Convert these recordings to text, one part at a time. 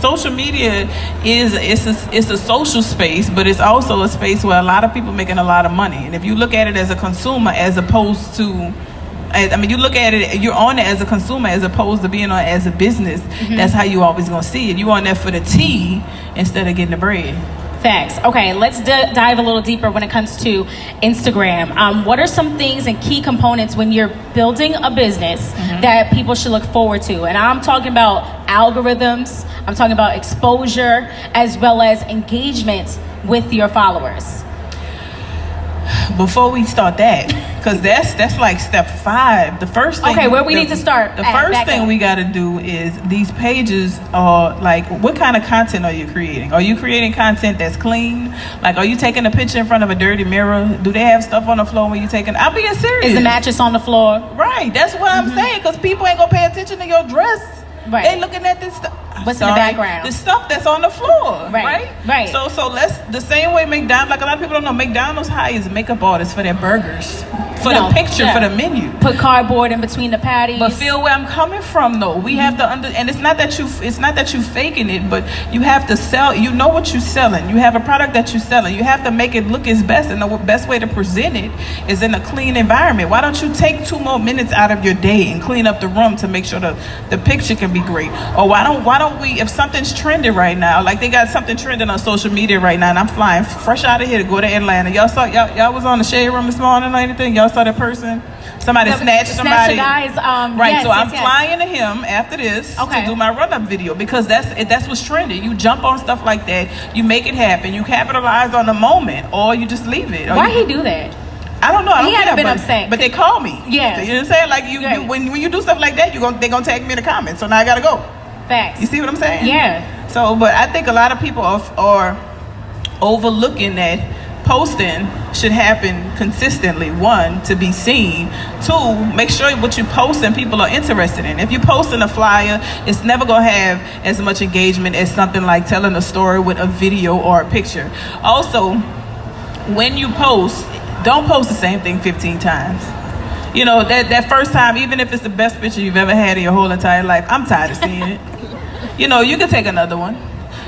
social media it's a social space, but it's also a space where a lot of people making a lot of money. And if you look at it as a consumer, as opposed to, I mean, you look at it, you're on it as a consumer as opposed to being on it as a business. That's how you always gonna see it. You on there for the tea instead of getting the bread. Facts. Okay, let's dive a little deeper when it comes to Instagram. What are some things and key components when you're building a business that people should look forward to? And I'm talking about algorithms, I'm talking about exposure, as well as engagement with your followers. Before we start that, because that's like step 5. The first thing. Okay, where we need to start. The first thing we got to do is these pages are like, what kind of content are you creating? Are you creating content that's clean? Like, are you taking a picture in front of a dirty mirror? Do they have stuff on the floor when you taking? I'm being serious. Is the mattress on the floor? Right. That's what I'm saying. Because people ain't gonna pay attention to your dress. Right. They looking at this stuff. What's in the background? The stuff that's on the floor. Right. Right. So let's, the same way McDonald's, like a lot of people don't know, McDonald's hires makeup artists for their burgers, for the picture, for the menu. Put cardboard in between the patties. But feel where I'm coming from, though. We have to and it's not that you faking it, but you have to sell. You know what you're selling. You have a product that you're selling. You have to make it look its best, and the best way to present it is in a clean environment. Why don't you take 2 more minutes out of your day and clean up the room to make sure the picture can be great? Or why don't we, if something's trending right now, like they got something trending on social media right now, and I'm flying fresh out of here to go to Atlanta. Y'all was on the shade room this morning or anything? Y'all saw that person? Somebody snatched somebody. The guys, right, yes, so I'm yes. flying to him after this to do my run-up video, because that's what's trending. You jump on stuff like that, you make it happen, you capitalize on the moment, or you just leave it. Why he do that? I don't know. I don't he hadn't care, been upset. But they call me. Yeah. So you know what I'm saying? Like you when you do stuff like that, they're gonna tag me in the comments. So now I gotta go. Facts. You see what I'm saying? Yeah. So, but I think a lot of people are overlooking that posting should happen consistently. 1, to be seen. 2, make sure what you post and people are interested in. If you post in a flyer, it's never gonna have as much engagement as something like telling a story with a video or a picture. Also, when you post, don't post the same thing 15 times. You know, that first time, even if it's the best picture you've ever had in your whole entire life, I'm tired of seeing it. You know, you can take another one.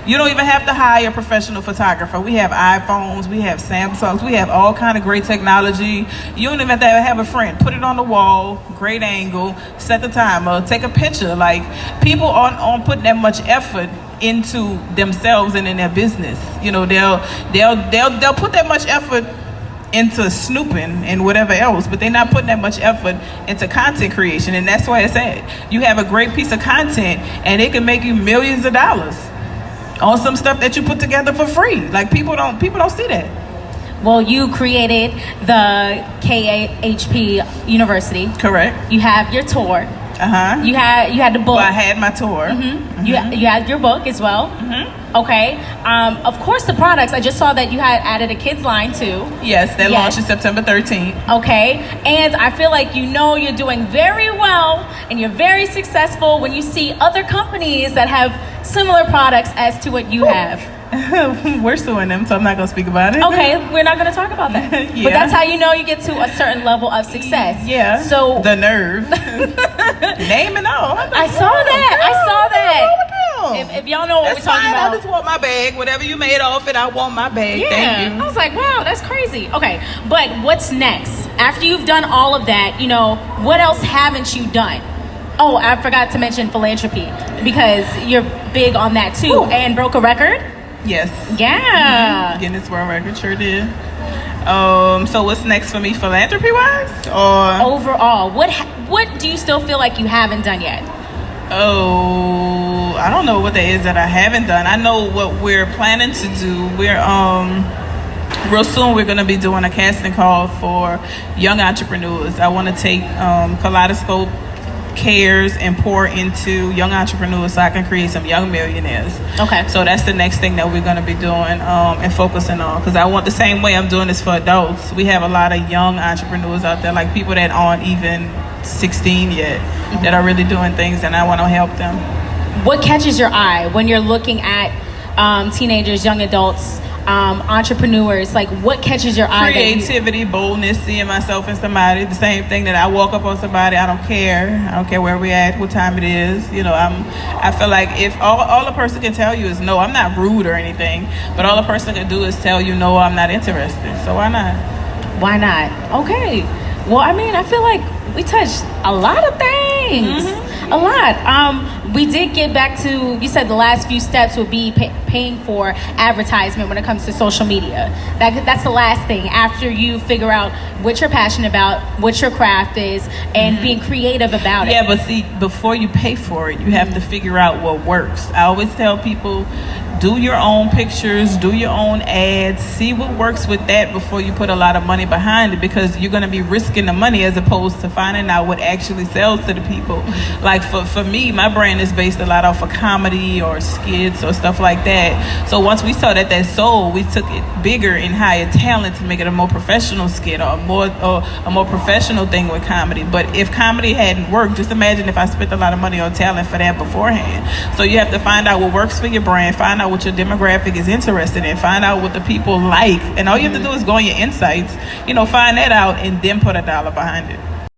You don't even have to hire a professional photographer. We have iPhones, we have Samsungs, we have all kind of great technology. You don't even have to have a friend. Put it on the wall, great angle, set the timer, take a picture. Like, people aren't putting that much effort into themselves and in their business. You know, they'll put that much effort into snooping and whatever else, but they're not putting that much effort into content creation. And that's why it's sad. You have a great piece of content and it can make you millions of dollars on some stuff that you put together for free. Like, people don't see that. Well, you created the KHP University. Correct. You have your tour. You had the book. Well, I had my tour. You had your book as well. Okay. Of course, the products. I just saw that you had added a kids line too. Yes, that launched September 13th. Okay. And I feel like you're doing very well and you're very successful when you see other companies that have similar products as to what you have. We're suing them, so I'm not going to speak about it. Okay, we're not going to talk about that. But that's how you know you get to a certain level of success. Yeah. So the nerve. Name and all. I saw that. If y'all know what we're talking about. I just want my bag. Whatever you made off it, I want my bag. Yeah. Thank you. I was like, wow, that's crazy. Okay, but what's next? After you've done all of that, what else haven't you done? Oh, I forgot to mention philanthropy, because you're big on that too. Ooh. And broke a record? Yes. Yeah. Guinness World Record, sure did. So what's next for me, philanthropy wise, or overall? What do you still feel like you haven't done yet? Oh, I don't know what that is that I haven't done. I know what we're planning to do. We're real soon we're going to be doing a casting call for young entrepreneurs. I want to take Kaleidoscope Cares and pour into young entrepreneurs so I can create some young millionaires. Okay. So that's the next thing that we're going to be doing and focusing on, because I want the same way I'm doing this for adults. We have a lot of young entrepreneurs out there, like people that aren't even 16 yet, that are really doing things, and I want to help them. What catches your eye when you're looking at teenagers, young adults, entrepreneurs, like what catches your eye? Creativity, boldness, seeing myself in somebody. The same thing that I walk up on somebody. I don't care where we're at, what time it is. You know, I feel like if all a person can tell you is no. I'm not rude or anything, but all a person can do is tell you no, I'm not interested. So why not? Why not? Okay. Well, I mean, I feel like we touched a lot of things. A lot. We did get back to, you said the last few steps would be paying for advertisement when it comes to social media. That's the last thing after you figure out what you're passionate about, what your craft is, and being creative about it. Yeah, but see, before you pay for it, you have to figure out what works. I always tell people, do your own pictures, do your own ads, see what works with that before you put a lot of money behind it, because you're going to be risking the money as opposed to finding out what actually sells to the people. Like for me, my brand is based a lot off of comedy or skits or stuff like that. So once we saw that sold, we took it bigger and higher talent to make it a more professional skit or a more professional thing with comedy. But if comedy hadn't worked, just imagine if I spent a lot of money on talent for that beforehand. So you have to find out what works for your brand, find out what your demographic is interested in, find out what the people like, and all you have to do is go on your insights, find that out and then put $1 behind it.